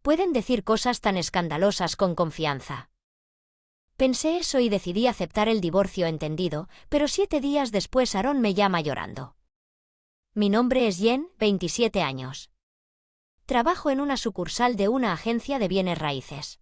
Pueden decir cosas tan escandalosas con confianza. Pensé eso y decidí aceptar el divorcio entendido, pero 7 días después Aaron me llama llorando. Mi nombre es Jen, 27 años. Trabajo en una sucursal de una agencia de bienes raíces.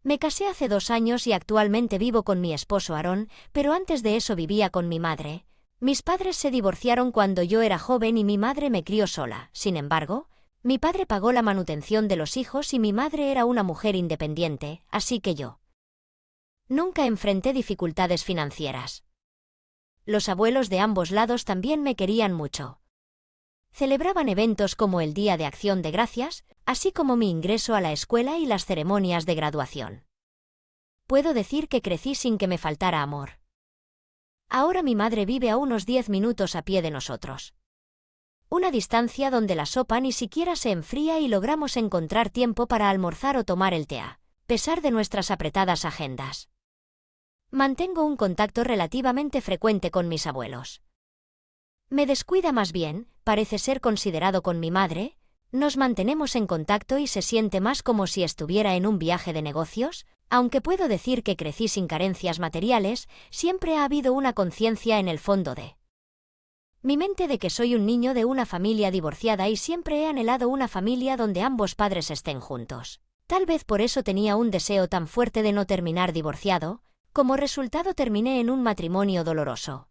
Me casé hace 2 años y actualmente vivo con mi esposo Aaron, pero antes de eso vivía con mi madre. Mis padres se divorciaron cuando yo era joven y mi madre me crió sola. Sin embargo, mi padre pagó la manutención de los hijos y mi madre era una mujer independiente, así que yo nunca enfrenté dificultades financieras. Los abuelos de ambos lados también me querían mucho. Celebraban eventos como el Día de Acción de Gracias, así como mi ingreso a la escuela y las ceremonias de graduación. Puedo decir que crecí sin que me faltara amor. Ahora mi madre vive a unos 10 minutos a pie de nosotros. Una distancia donde la sopa ni siquiera se enfría y logramos encontrar tiempo para almorzar o tomar el té, a pesar de nuestras apretadas agendas. Mantengo un contacto relativamente frecuente con mis abuelos. Me descuida más bien, parece ser considerado con mi madre, nos mantenemos en contacto y se siente más como si estuviera en un viaje de negocios, aunque puedo decir que crecí sin carencias materiales, siempre ha habido una conciencia en el fondo de mi mente de que soy un niño de una familia divorciada y siempre he anhelado una familia donde ambos padres estén juntos. Tal vez por eso tenía un deseo tan fuerte de no terminar divorciado. Como resultado terminé en un matrimonio doloroso.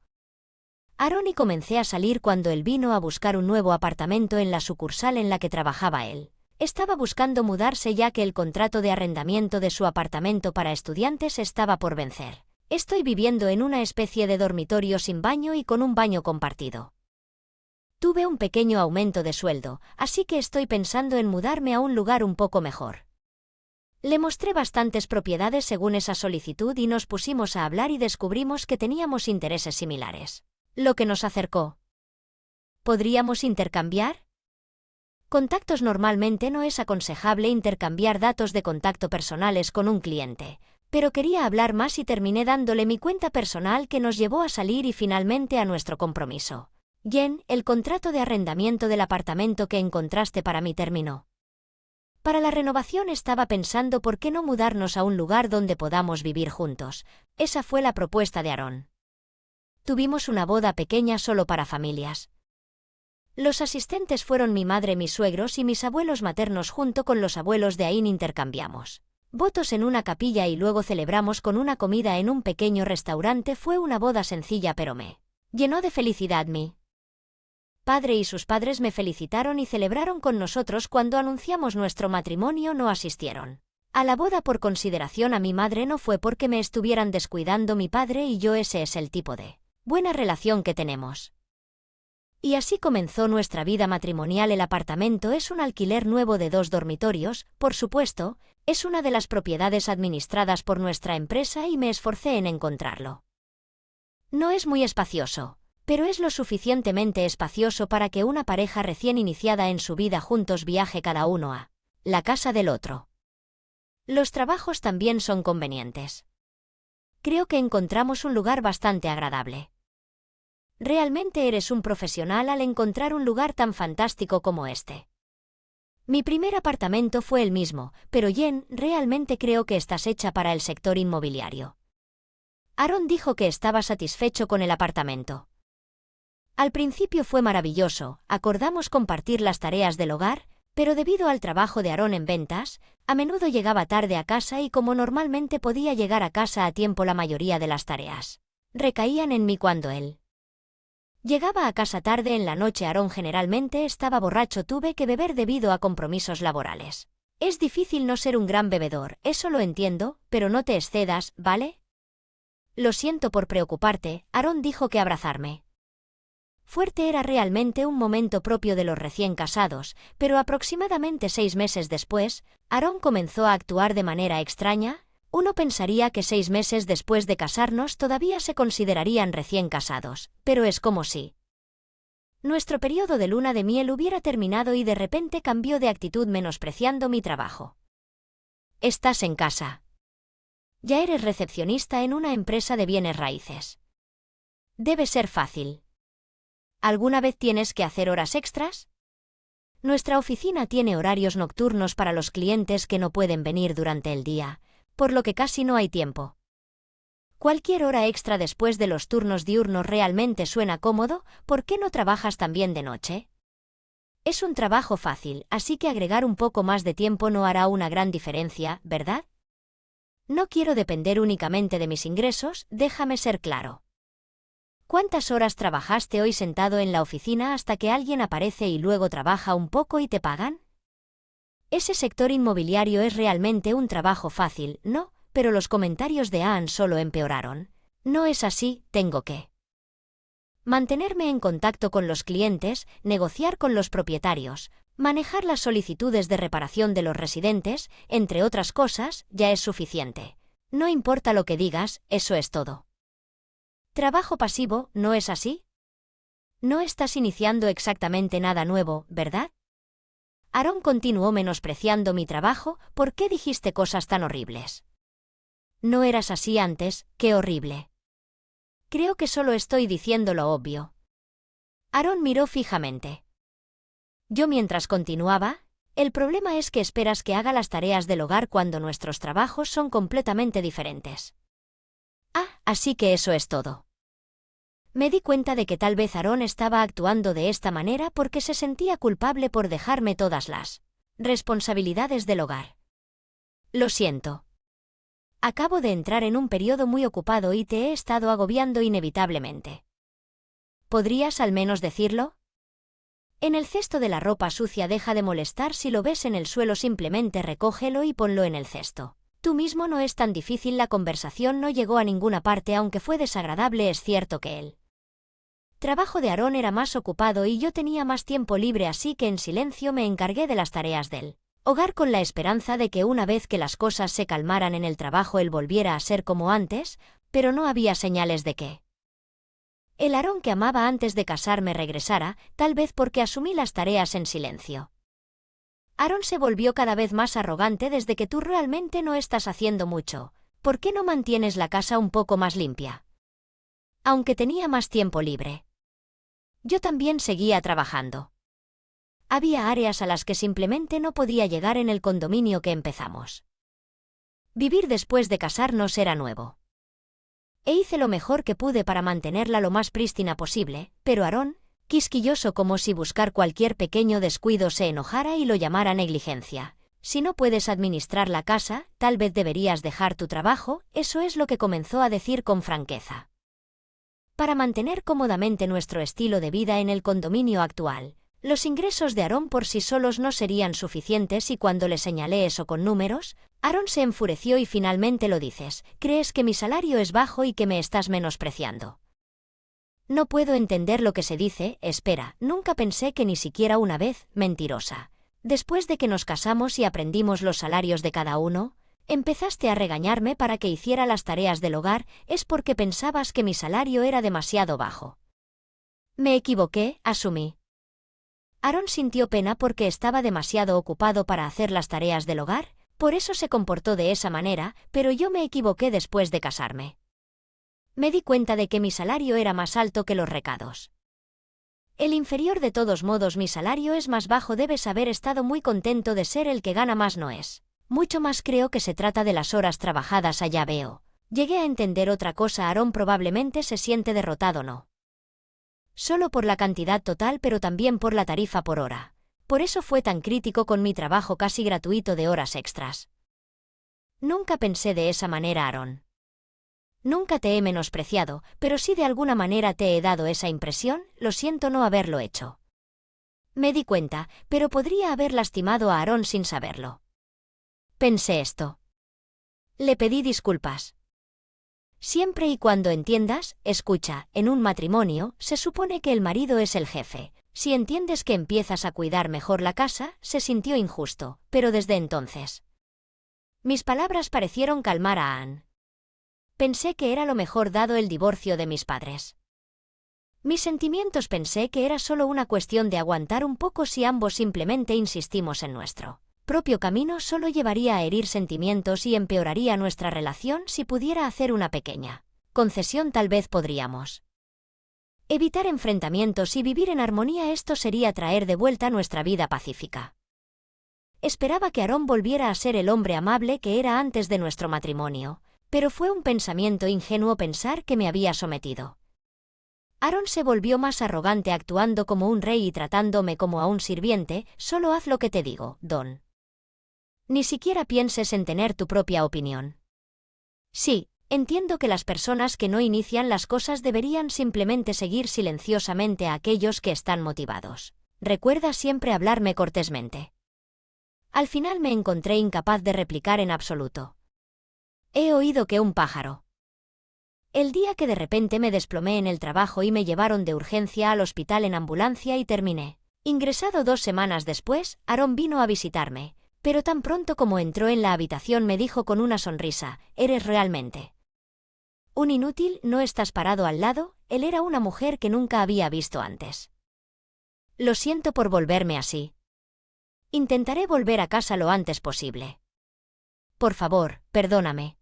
Aaron y comencé a salir cuando él vino a buscar un nuevo apartamento en la sucursal en la que trabajaba él. Estaba buscando mudarse ya que el contrato de arrendamiento de su apartamento para estudiantes estaba por vencer. Estoy viviendo en una especie de dormitorio sin baño y con un baño compartido. Tuve un pequeño aumento de sueldo, así que estoy pensando en mudarme a un lugar un poco mejor. Le mostré bastantes propiedades según esa solicitud y nos pusimos a hablar y descubrimos que teníamos intereses similares, lo que nos acercó. ¿Podríamos intercambiar contactos? Normalmente no es aconsejable intercambiar datos de contacto personales con un cliente, pero quería hablar más y terminé dándole mi cuenta personal que nos llevó a salir y finalmente a nuestro compromiso. Jen, el contrato de arrendamiento del apartamento que encontraste para mí terminó. Para la renovación estaba pensando por qué no mudarnos a un lugar donde podamos vivir juntos. Esa fue la propuesta de Aaron. Tuvimos una boda pequeña solo para familias. Los asistentes fueron mi madre, mis suegros y mis abuelos maternos junto con los abuelos de Ain. Intercambiamos votos en una capilla y luego celebramos con una comida en un pequeño restaurante. Fue una boda sencilla pero me llenó de felicidad. Mi padre y sus padres me felicitaron y celebraron con nosotros. Cuando anunciamos nuestro matrimonio no asistieron a la boda por consideración a mi madre, no fue porque me estuvieran descuidando. Mi padre y yo, ese es el tipo de buena relación que tenemos. Y así comenzó nuestra vida matrimonial. El apartamento es un alquiler nuevo de 2 dormitorios, por supuesto, es una de las propiedades administradas por nuestra empresa y me esforcé en encontrarlo. No es muy espacioso, pero es lo suficientemente espacioso para que una pareja recién iniciada en su vida juntos viaje cada uno a la casa del otro. Los trabajos también son convenientes. Creo que encontramos un lugar bastante agradable. Realmente eres un profesional al encontrar un lugar tan fantástico como este. Mi primer apartamento fue el mismo, pero Jen, realmente creo que estás hecha para el sector inmobiliario. Aaron dijo que estaba satisfecho con el apartamento. Al principio fue maravilloso, acordamos compartir las tareas del hogar, pero debido al trabajo de Aaron en ventas, a menudo llegaba tarde a casa y como normalmente podía llegar a casa a tiempo, la mayoría de las tareas recaían en mí cuando él llegaba a casa tarde en la noche. Aaron generalmente estaba borracho. Tuve que beber debido a compromisos laborales. Es difícil no ser un gran bebedor, eso lo entiendo, pero no te excedas, ¿vale? Lo siento por preocuparte, Aaron dijo que abrazarme fuerte era realmente un momento propio de los recién casados, pero aproximadamente 6 meses después, Aaron comenzó a actuar de manera extraña. Uno pensaría que 6 meses después de casarnos todavía se considerarían recién casados, pero es como si nuestro periodo de luna de miel hubiera terminado y de repente cambió de actitud menospreciando mi trabajo. Estás en casa. Ya eres recepcionista en una empresa de bienes raíces. Debe ser fácil. ¿Alguna vez tienes que hacer horas extras? Nuestra oficina tiene horarios nocturnos para los clientes que no pueden venir durante el día, por lo que casi no hay tiempo. Cualquier hora extra después de los turnos diurnos realmente suena cómodo. ¿Por qué no trabajas también de noche? Es un trabajo fácil, así que agregar un poco más de tiempo no hará una gran diferencia, ¿verdad? No quiero depender únicamente de mis ingresos, déjame ser claro. ¿Cuántas horas trabajaste hoy sentado en la oficina hasta que alguien aparece y luego trabaja un poco y te pagan? Ese sector inmobiliario es realmente un trabajo fácil, ¿no? Pero los comentarios de Ann solo empeoraron. No es así, tengo que mantenerme en contacto con los clientes, negociar con los propietarios, manejar las solicitudes de reparación de los residentes, entre otras cosas, ya es suficiente. No importa lo que digas, eso es todo. Trabajo pasivo, ¿no es así? No estás iniciando exactamente nada nuevo, ¿verdad? Aaron continuó menospreciando mi trabajo. ¿Por qué dijiste cosas tan horribles? No eras así antes, qué horrible. Creo que solo estoy diciendo lo obvio. Aaron miró fijamente. Yo mientras continuaba, el problema es que esperas que haga las tareas del hogar cuando nuestros trabajos son completamente diferentes. Así que eso es todo. Me di cuenta de que tal vez Aaron estaba actuando de esta manera porque se sentía culpable por dejarme todas las responsabilidades del hogar. Lo siento. Acabo de entrar en un periodo muy ocupado y te he estado agobiando inevitablemente. ¿Podrías al menos decirlo? En el cesto de la ropa sucia deja de molestar si lo ves en el suelo, simplemente recógelo y ponlo en el cesto. Tú mismo, no es tan difícil. La conversación no llegó a ninguna parte, aunque fue desagradable. Es cierto que el trabajo de Aaron era más ocupado y yo tenía más tiempo libre, así que en silencio me encargué de las tareas del hogar con la esperanza de que una vez que las cosas se calmaran en el trabajo él volviera a ser como antes, pero no había señales de que el Aaron que amaba antes de casarme regresara, tal vez porque asumí las tareas en silencio. Aaron se volvió cada vez más arrogante. Desde que tú realmente no estás haciendo mucho, ¿por qué no mantienes la casa un poco más limpia? Aunque tenía más tiempo libre, yo también seguía trabajando. Había áreas a las que simplemente no podía llegar en el condominio que empezamos. Vivir después de casarnos era nuevo. E hice lo mejor que pude para mantenerla lo más prístina posible, pero Aaron, quisquilloso como si buscar cualquier pequeño descuido se enojara y lo llamara negligencia. Si no puedes administrar la casa, tal vez deberías dejar tu trabajo. Eso es lo que comenzó a decir con franqueza. Para mantener cómodamente nuestro estilo de vida en el condominio actual, los ingresos de Aaron por sí solos no serían suficientes, y cuando le señalé eso con números, Aaron se enfureció. Y finalmente lo dices, ¿crees que mi salario es bajo y que me estás menospreciando? No puedo entender lo que se dice. Espera, nunca pensé que ni siquiera una vez, mentirosa. Después de que nos casamos y aprendimos los salarios de cada uno, empezaste a regañarme para que hiciera las tareas del hogar. Es porque pensabas que mi salario era demasiado bajo. Me equivoqué, asumí. Aaron sintió pena porque estaba demasiado ocupado para hacer las tareas del hogar, por eso se comportó de esa manera, pero yo me equivoqué después de casarme. Me di cuenta de que mi salario era más alto que los recados. El inferior. De todos modos, mi salario es más bajo. Debes haber estado muy contento de ser el que gana más. No es mucho más, creo que se trata de las horas trabajadas. Allá veo. Llegué a entender otra cosa. Aaron probablemente se siente derrotado, no solo por la cantidad total, pero también por la tarifa por hora. Por eso fue tan crítico con mi trabajo casi gratuito de horas extras. Nunca pensé de esa manera, Aaron. Nunca te he menospreciado, pero si de alguna manera te he dado esa impresión, lo siento no haberlo hecho. Me di cuenta, pero podría haber lastimado a Aaron sin saberlo. Pensé esto. Le pedí disculpas. Siempre y cuando entiendas, escucha, en un matrimonio, se supone que el marido es el jefe. Si entiendes que empiezas a cuidar mejor la casa, se sintió injusto, pero desde entonces. Mis palabras parecieron calmar a Ann. Pensé que era lo mejor dado el divorcio de mis padres. Mis sentimientos. Pensé que era solo una cuestión de aguantar un poco. Si ambos simplemente insistimos en nuestro propio camino, solo llevaría a herir sentimientos y empeoraría nuestra relación. Si pudiera hacer una pequeña concesión, tal vez podríamos Evitar enfrentamientos y vivir en armonía, esto sería traer de vuelta nuestra vida pacífica. Esperaba que Aarón volviera a ser el hombre amable que era antes de nuestro matrimonio, pero fue un pensamiento ingenuo pensar que me había sometido. Aarón se volvió más arrogante actuando como un rey y tratándome como a un sirviente. Solo haz lo que te digo, Don. Ni siquiera pienses en tener tu propia opinión. Sí, entiendo que las personas que no inician las cosas deberían simplemente seguir silenciosamente a aquellos que están motivados. Recuerda siempre hablarme cortésmente. Al final me encontré incapaz de replicar en absoluto. He oído que un pájaro. El día que de repente me desplomé en el trabajo y me llevaron de urgencia al hospital en ambulancia y terminé ingresado 2 semanas después, Aarón vino a visitarme, pero tan pronto como entró en la habitación me dijo con una sonrisa: «¿Eres realmente un inútil? ¿No estás parado al lado?». Él era una mujer que nunca había visto antes. Lo siento por volverme así. Intentaré volver a casa lo antes posible. Por favor, perdóname.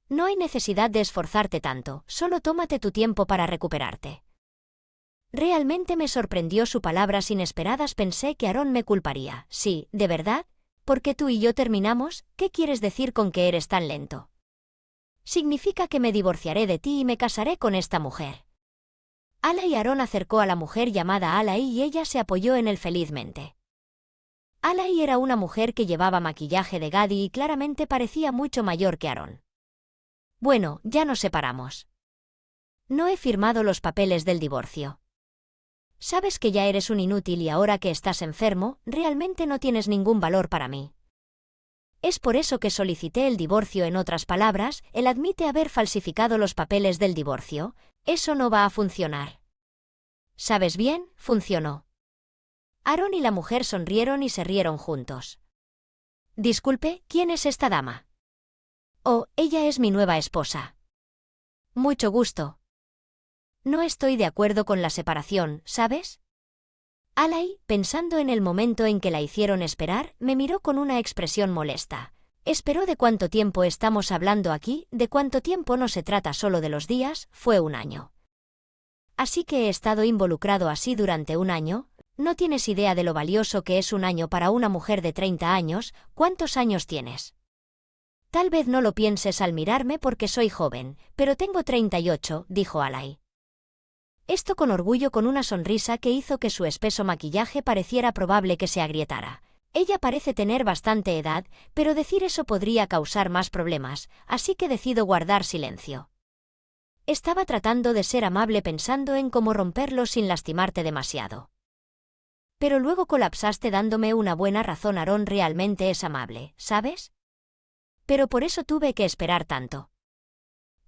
No hay necesidad de esforzarte tanto, solo tómate tu tiempo para recuperarte. Realmente me sorprendió su palabras inesperadas. Pensé que Aarón me culparía. Sí, ¿de verdad? ¿Porque tú y yo terminamos? ¿Qué quieres decir con que eres tan lento? Significa que me divorciaré de ti y me casaré con esta mujer. Alay. Aarón acercó a la mujer llamada Alay y ella se apoyó en él felizmente. Alay era una mujer que llevaba maquillaje de Gadi y claramente parecía mucho mayor que Aarón. Bueno, ya nos separamos. No he firmado los papeles del divorcio. Sabes que ya eres un inútil y ahora que estás enfermo, realmente no tienes ningún valor para mí. Es por eso que solicité el divorcio. En otras palabras, él admite haber falsificado los papeles del divorcio. Eso no va a funcionar. ¿Sabes bien? Funcionó. Aarón y la mujer sonrieron y se rieron juntos. Disculpe, ¿quién es esta dama? Oh, ella es mi nueva esposa. Mucho gusto. No estoy de acuerdo con la separación, ¿sabes? Alay, pensando en el momento en que la hicieron esperar, me miró con una expresión molesta. Esperó. ¿De cuánto tiempo estamos hablando aquí? ¿De cuánto tiempo? No se trata solo de los días, fue un año. Así que he estado involucrado así durante un año. No tienes idea de lo valioso que es un año para una mujer de 30 años. ¿Cuántos años tienes? Tal vez no lo pienses al mirarme porque soy joven, pero tengo 38, dijo Alay. Esto con orgullo, con una sonrisa que hizo que su espeso maquillaje pareciera probable que se agrietara. Ella parece tener bastante edad, pero decir eso podría causar más problemas, así que decido guardar silencio. Estaba tratando de ser amable pensando en cómo romperlo sin lastimarte demasiado. Pero luego colapsaste dándome una buena razón. Aarón realmente es amable, ¿sabes? Pero por eso tuve que esperar tanto.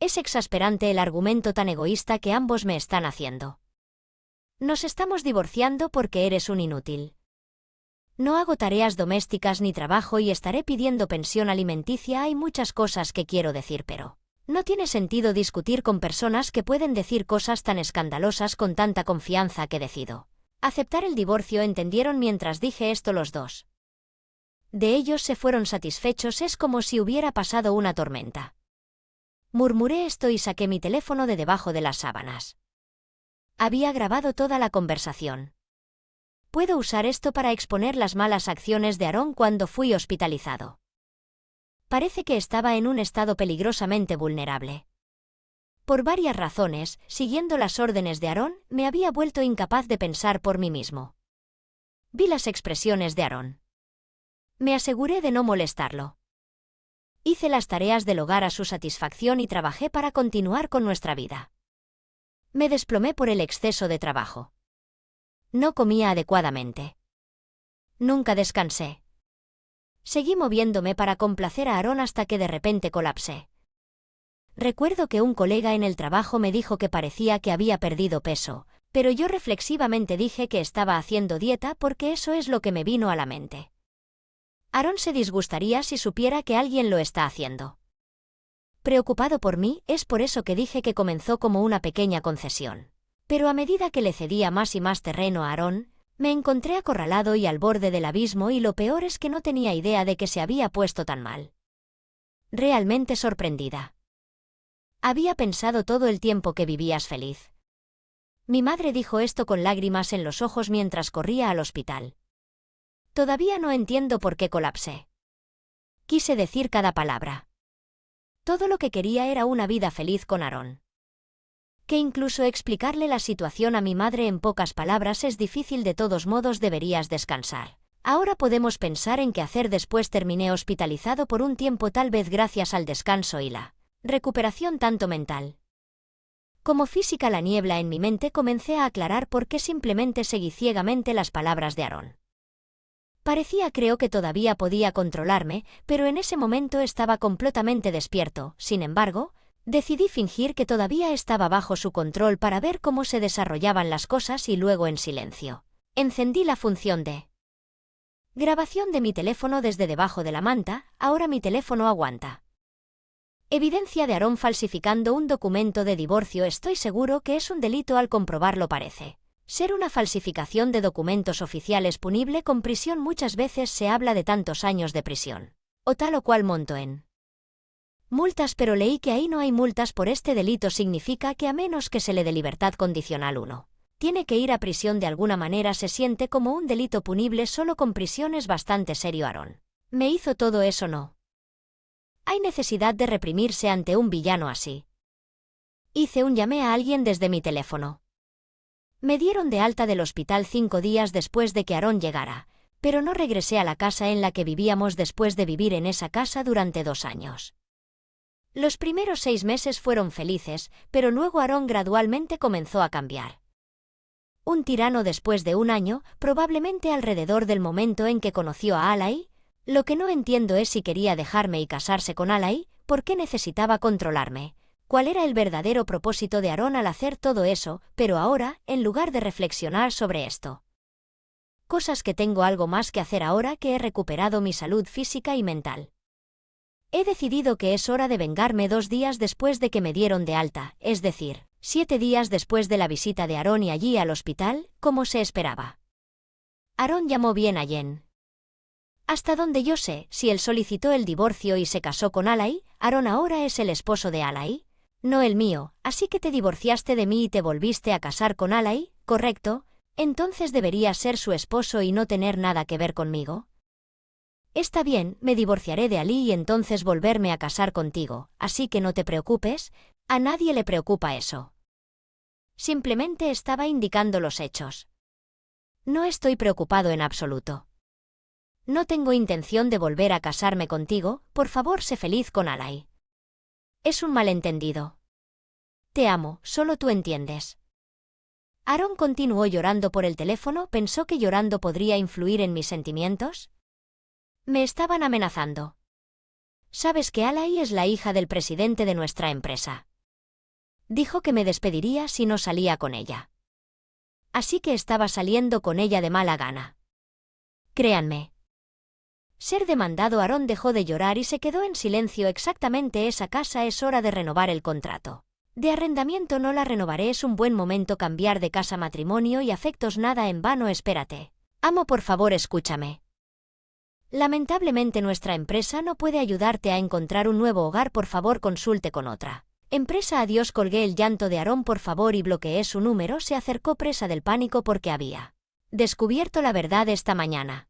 Es exasperante el argumento tan egoísta que ambos me están haciendo. Nos estamos divorciando porque eres un inútil. No hago tareas domésticas ni trabajo y estaré pidiendo pensión alimenticia. Hay muchas cosas que quiero decir, pero no tiene sentido discutir con personas que pueden decir cosas tan escandalosas con tanta confianza que decido aceptar el divorcio. Entendieron mientras dije esto los dos. De ellos se fueron satisfechos. Es como si hubiera pasado una tormenta. Murmuré esto y saqué mi teléfono de debajo de las sábanas. Había grabado toda la conversación. Puedo usar esto para exponer las malas acciones de Aarón cuando fui hospitalizado. Parece que estaba en un estado peligrosamente vulnerable. Por varias razones, siguiendo las órdenes de Aarón, me había vuelto incapaz de pensar por mí mismo. Vi las expresiones de Aarón. Me aseguré de no molestarlo. Hice las tareas del hogar a su satisfacción y trabajé para continuar con nuestra vida. Me desplomé por el exceso de trabajo. No comía adecuadamente. Nunca descansé. Seguí moviéndome para complacer a Aarón hasta que de repente colapsé. Recuerdo que un colega en el trabajo me dijo que parecía que había perdido peso, pero yo reflexivamente dije que estaba haciendo dieta porque eso es lo que me vino a la mente. Aarón se disgustaría si supiera que alguien lo está haciendo. Preocupado por mí, es por eso que dije que comenzó como una pequeña concesión. Pero a medida que le cedía más y más terreno a Aarón, me encontré acorralado y al borde del abismo, y lo peor es que no tenía idea de que se había puesto tan mal. Realmente sorprendida. Había pensado todo el tiempo que vivías feliz. Mi madre dijo esto con lágrimas en los ojos mientras corría al hospital. Todavía no entiendo por qué colapsé. Quise decir cada palabra. Todo lo que quería era una vida feliz con Aaron. Que incluso explicarle la situación a mi madre en pocas palabras es difícil, de todos modos deberías descansar. Ahora podemos pensar en qué hacer después. Terminé hospitalizado por un tiempo, tal vez gracias al descanso y la recuperación tanto mental como física. La niebla en mi mente comencé a aclarar por qué simplemente seguí ciegamente las palabras de Aaron. Creo que todavía podía controlarme, pero en ese momento estaba completamente despierto. Sin embargo, decidí fingir que todavía estaba bajo su control para ver cómo se desarrollaban las cosas y luego, en silencio, encendí la función de grabación de mi teléfono desde debajo de la manta. Ahora mi teléfono aguanta evidencia de Aaron falsificando un documento de divorcio. Estoy seguro que es un delito al comprobarlo. Parece ser una falsificación de documentos oficiales punible con prisión. Muchas veces se habla de tantos años de prisión o tal o cual monto en multas, pero leí que ahí no hay multas por este delito. Significa que a menos que se le dé libertad condicional, uno tiene que ir a prisión de alguna manera. Se siente como un delito punible solo con prisión. Es bastante serio. Aaron me hizo todo eso. No hay necesidad de reprimirse ante un villano así. Llamé a alguien desde mi teléfono. Me dieron de alta del hospital 5 días después de que Aaron llegara, pero no regresé a la casa en la que vivíamos después de vivir en esa casa durante 2 años. Los primeros 6 meses fueron felices, pero luego Aaron gradualmente comenzó a cambiar. Un tirano después de 1 año, probablemente alrededor del momento en que conoció a Alai. Lo que no entiendo es si quería dejarme y casarse con Alai. ¿Por qué necesitaba controlarme? ¿Cuál era el verdadero propósito de Aaron al hacer todo eso? Pero ahora, en lugar de reflexionar sobre esto, cosas que tengo algo más que hacer ahora que he recuperado mi salud física y mental. He decidido que es hora de vengarme. 2 días después de que me dieron de alta, es decir, 7 días después de la visita de Aaron y allí al hospital, como se esperaba, Aaron llamó bien a Jen. Hasta donde yo sé, si él solicitó el divorcio y se casó con Alai, Aaron ahora es el esposo de Alai, no el mío. Así que te divorciaste de mí y te volviste a casar con Alai, ¿correcto? Entonces deberías ser su esposo y no tener nada que ver conmigo. Está bien, me divorciaré de Ali y entonces volverme a casar contigo, así que no te preocupes. A nadie le preocupa eso. Simplemente estaba indicando los hechos. No estoy preocupado en absoluto. No tengo intención de volver a casarme contigo. Por favor, sé feliz con Alai. Es un malentendido. Te amo, solo tú entiendes. Aaron continuó llorando por el teléfono. ¿Pensó que llorando podría influir en mis sentimientos? Me estaban amenazando. Sabes que Alai es la hija del presidente de nuestra empresa. Dijo que me despediría si no salía con ella. Así que estaba saliendo con ella de mala gana. Créanme. Ser demandado. Aaron dejó de llorar y se quedó en silencio. Exactamente, esa casa es hora de renovar el contrato de arrendamiento. No la renovaré. Es un buen momento cambiar de casa. Matrimonio y afectos. Nada en vano. Espérate. Amo, por favor, escúchame. Lamentablemente nuestra empresa no puede ayudarte a encontrar un nuevo hogar. Por favor, consulte con otra empresa. Adiós. Colgué el llanto de Aaron, por favor, y bloqueé su número. Se acercó presa del pánico porque había descubierto la verdad esta mañana.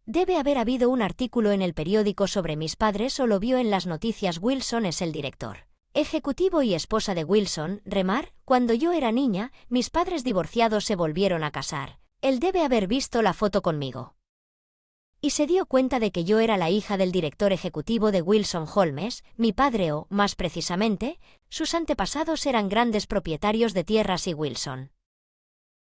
Debe haber habido un artículo en el periódico sobre mis padres o lo vio en las noticias. Wilson es el director ejecutivo y esposa de Wilson, Remar. Cuando yo era niña, mis padres divorciados se volvieron a casar. Él debe haber visto la foto conmigo y se dio cuenta de que yo era la hija del director ejecutivo de Wilson Holmes, mi padre, o, más precisamente, sus antepasados eran grandes propietarios de tierras y Wilson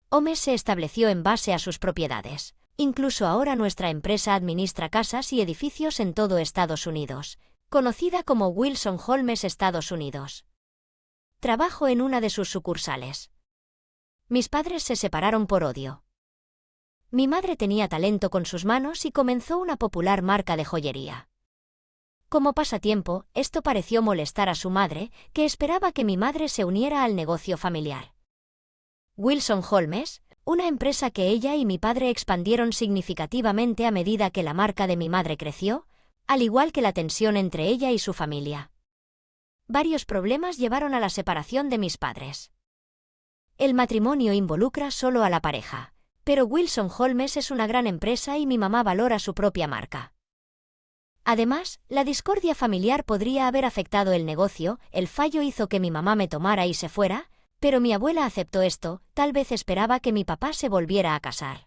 Holmes se estableció en base a sus propiedades. Incluso ahora nuestra empresa administra casas y edificios en todo Estados Unidos, conocida como Wilson Holmes Estados Unidos. Trabajo en una de sus sucursales. Mis padres se separaron por odio. Mi madre tenía talento con sus manos y comenzó una popular marca de joyería. Como pasatiempo, esto pareció molestar a su madre, que esperaba que mi madre se uniera al negocio familiar. Wilson Holmes, una empresa que ella y mi padre expandieron significativamente a medida que la marca de mi madre creció, al igual que la tensión entre ella y su familia. Varios problemas llevaron a la separación de mis padres. El matrimonio involucra solo a la pareja. Pero Wilson Holmes es una gran empresa y mi mamá valora su propia marca. Además, la discordia familiar podría haber afectado el negocio, el fallo hizo que mi mamá me tomara y se fuera, pero mi abuela aceptó esto, tal vez esperaba que mi papá se volviera a casar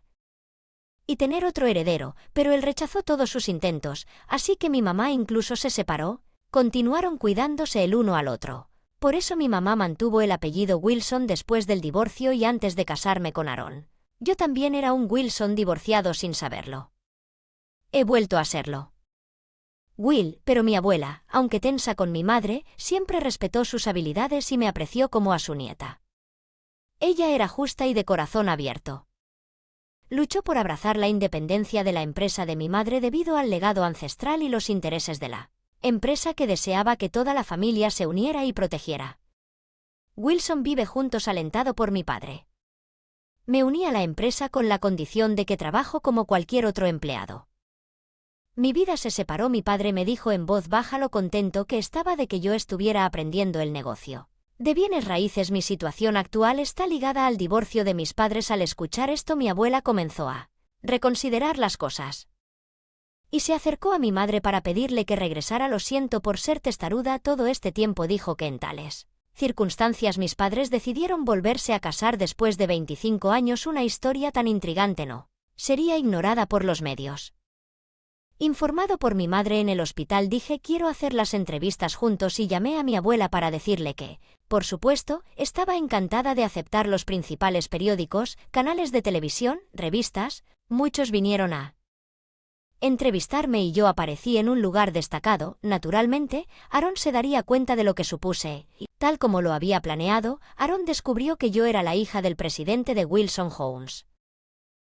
y tener otro heredero, pero él rechazó todos sus intentos, así que mi mamá incluso se separó, continuaron cuidándose el uno al otro. Por eso mi mamá mantuvo el apellido Wilson después del divorcio y antes de casarme con Aaron. Yo también era un Wilson divorciado sin saberlo. He vuelto a serlo. Will, pero mi abuela, aunque tensa con mi madre, siempre respetó sus habilidades y me apreció como a su nieta. Ella era justa y de corazón abierto. Luchó por abrazar la independencia de la empresa de mi madre debido al legado ancestral y los intereses de la empresa que deseaba que toda la familia se uniera y protegiera. Wilson vive juntos alentado por mi padre. Me uní a la empresa con la condición de que trabajo como cualquier otro empleado. Mi vida se separó, mi padre me dijo en voz baja lo contento que estaba de que yo estuviera aprendiendo el negocio de bienes raíces. Mi situación actual está ligada al divorcio de mis padres. Al escuchar esto, mi abuela comenzó a reconsiderar las cosas. Y se acercó a mi madre para pedirle que regresara. Lo siento por ser testaruda todo este tiempo, dijo que en tales circunstancias mis padres decidieron volverse a casar después de 25 años. Una historia tan intrigante no sería ignorada por los medios. Informado por mi madre en el hospital, dije quiero hacer las entrevistas juntos y llamé a mi abuela para decirle que, por supuesto, estaba encantada de aceptar. Los principales periódicos, canales de televisión, revistas, muchos vinieron a entrevistarme y yo aparecí en un lugar destacado. Naturalmente, Aaron se daría cuenta de lo que supuse, y, tal como lo había planeado, Aaron descubrió que yo era la hija del presidente de Wilson Homes.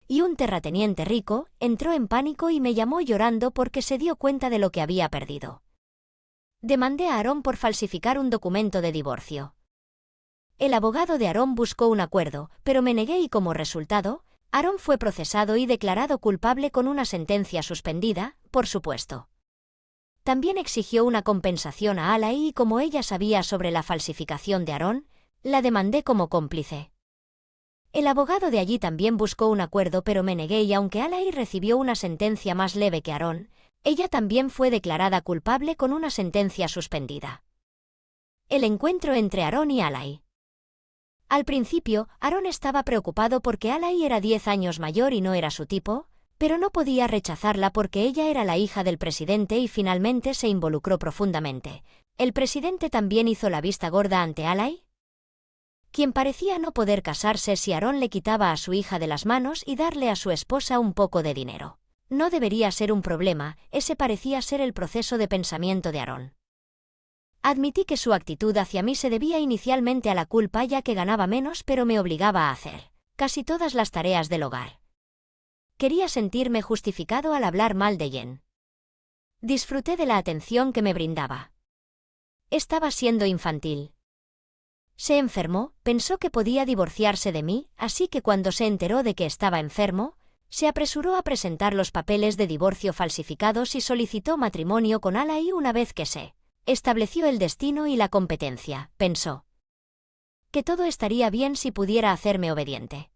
Y un terrateniente rico entró en pánico y me llamó llorando porque se dio cuenta de lo que había perdido. Demandé a Aaron por falsificar un documento de divorcio. El abogado de Aaron buscó un acuerdo, pero me negué y como resultado, Aaron fue procesado y declarado culpable con una sentencia suspendida, por supuesto. También exigió una compensación a Alai y como ella sabía sobre la falsificación de Aaron, la demandé como cómplice. El abogado de allí también buscó un acuerdo pero me negué y aunque Alai recibió una sentencia más leve que Aaron, ella también fue declarada culpable con una sentencia suspendida. El encuentro entre Aaron y Alai. Al principio, Aaron estaba preocupado porque Alai era 10 años mayor y no era su tipo, pero no podía rechazarla porque ella era la hija del presidente y finalmente se involucró profundamente. ¿El presidente también hizo la vista gorda ante Alai? Quien parecía no poder casarse si Aaron le quitaba a su hija de las manos y darle a su esposa un poco de dinero. No debería ser un problema, ese parecía ser el proceso de pensamiento de Aaron. Admití que su actitud hacia mí se debía inicialmente a la culpa ya que ganaba menos pero me obligaba a hacer casi todas las tareas del hogar. Quería sentirme justificado al hablar mal de Jen. Disfruté de la atención que me brindaba. Estaba siendo infantil. Se enfermó, pensó que podía divorciarse de mí, así que cuando se enteró de que estaba enfermo, se apresuró a presentar los papeles de divorcio falsificados y solicitó matrimonio con Alai. Una vez que se estableció el destino y la competencia, pensó que todo estaría bien si pudiera hacerme obediente.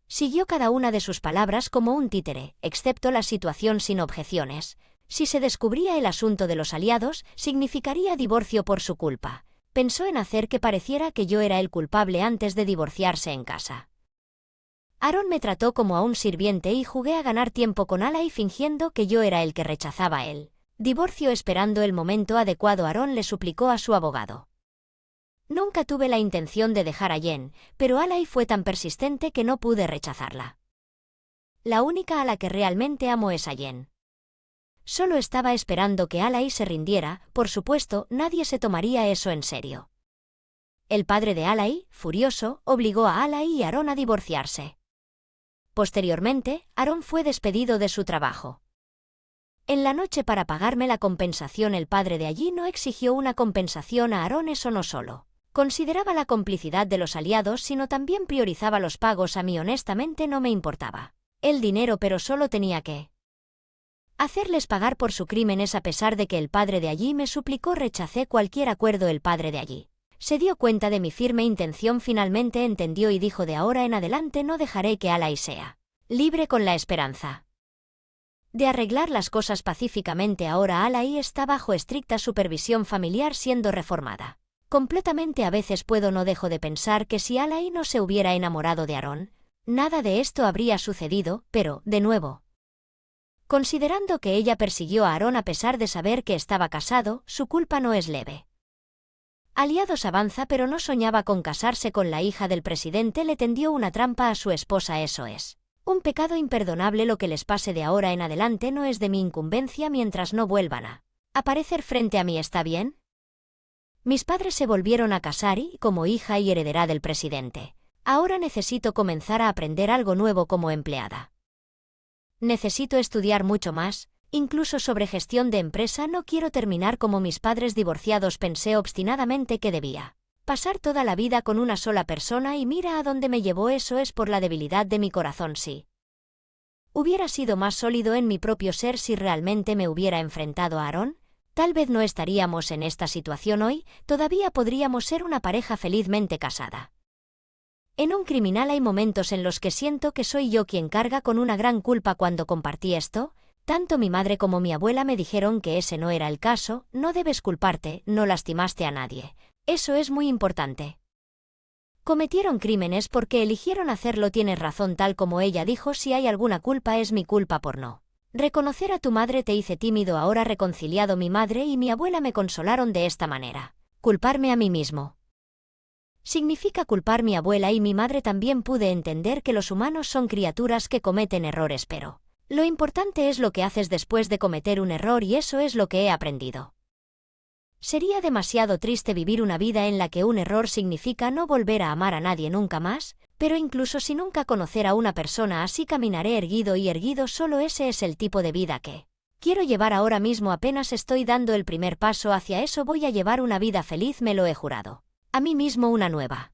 Siguió cada una de sus palabras como un títere, excepto la situación sin objeciones. Si se descubría el asunto de los aliados, significaría divorcio por su culpa. Pensó en hacer que pareciera que yo era el culpable antes de divorciarse en casa. Aaron me trató como a un sirviente y jugué a ganar tiempo con Alai fingiendo que yo era el que rechazaba el divorcio. Esperando el momento adecuado, Aaron le suplicó a su abogado. Nunca tuve la intención de dejar a Jen, pero Alai fue tan persistente que no pude rechazarla. La única a la que realmente amo es a Jen. Solo estaba esperando que Alai se rindiera, por supuesto, nadie se tomaría eso en serio. El padre de Alai, furioso, obligó a Alai y Aaron a divorciarse. Posteriormente, Aaron fue despedido de su trabajo. En la noche para pagarme la compensación, el padre de allí no exigió una compensación a Aaron. Eso no solo consideraba la complicidad de los aliados, sino también priorizaba los pagos. A mí honestamente no me importaba el dinero, pero solo tenía que hacerles pagar por sus crímenes. A pesar de que el padre de allí me suplicó, rechacé cualquier acuerdo. El padre de allí Se dio cuenta de mi firme intención, finalmente entendió y dijo: de ahora en adelante no dejaré que Alai sea libre, con la esperanza de arreglar las cosas pacíficamente. Ahora Alai está bajo estricta supervisión familiar, siendo reformada completamente. A veces no dejo de pensar que si Alai no se hubiera enamorado de Aarón, nada de esto habría sucedido, pero, de nuevo, considerando que ella persiguió a Aarón a pesar de saber que estaba casado, su culpa no es leve. Aliados avanza, pero no soñaba con casarse con la hija del presidente. Le tendió una trampa a su esposa. Eso es un pecado imperdonable. Lo que les pase de ahora en adelante no es de mi incumbencia mientras no vuelvan a aparecer frente a mí. ¿Está bien? Mis padres se volvieron a casar y, como hija y heredera del presidente, ahora necesito comenzar a aprender algo nuevo como empleada. Necesito estudiar mucho más, incluso sobre gestión de empresa. No quiero terminar como mis padres divorciados. Pensé obstinadamente que debía pasar toda la vida con una sola persona y mira a dónde me llevó. Eso es por la debilidad de mi corazón. Sí, hubiera sido más sólido en mi propio ser si realmente me hubiera enfrentado a Aarón, tal vez no estaríamos en esta situación hoy. Todavía podríamos ser una pareja felizmente casada. En un criminal hay momentos en los que siento que soy yo quien carga con una gran culpa. Cuando compartí esto, tanto mi madre como mi abuela me dijeron que ese no era el caso. No debes culparte, no lastimaste a nadie. Eso es muy importante. Cometieron crímenes porque eligieron hacerlo. Tienes razón, tal como ella dijo. Si hay alguna culpa es mi culpa por no reconocer a tu madre. Te hice tímido. Ahora reconciliado, mi madre y mi abuela me consolaron de esta manera. Culparme a mí mismo significa culpar. Mi abuela y mi madre también pude entender que los humanos son criaturas que cometen errores, pero lo importante es lo que haces después de cometer un error, y eso es lo que he aprendido. Sería demasiado triste vivir una vida en la que un error significa no volver a amar a nadie nunca más, pero incluso si nunca conocer a una persona así, caminaré erguido y erguido. Solo ese es el tipo de vida que quiero llevar ahora mismo. Apenas estoy dando el primer paso hacia eso. Voy a llevar una vida feliz, me lo he jurado a mí mismo, una nueva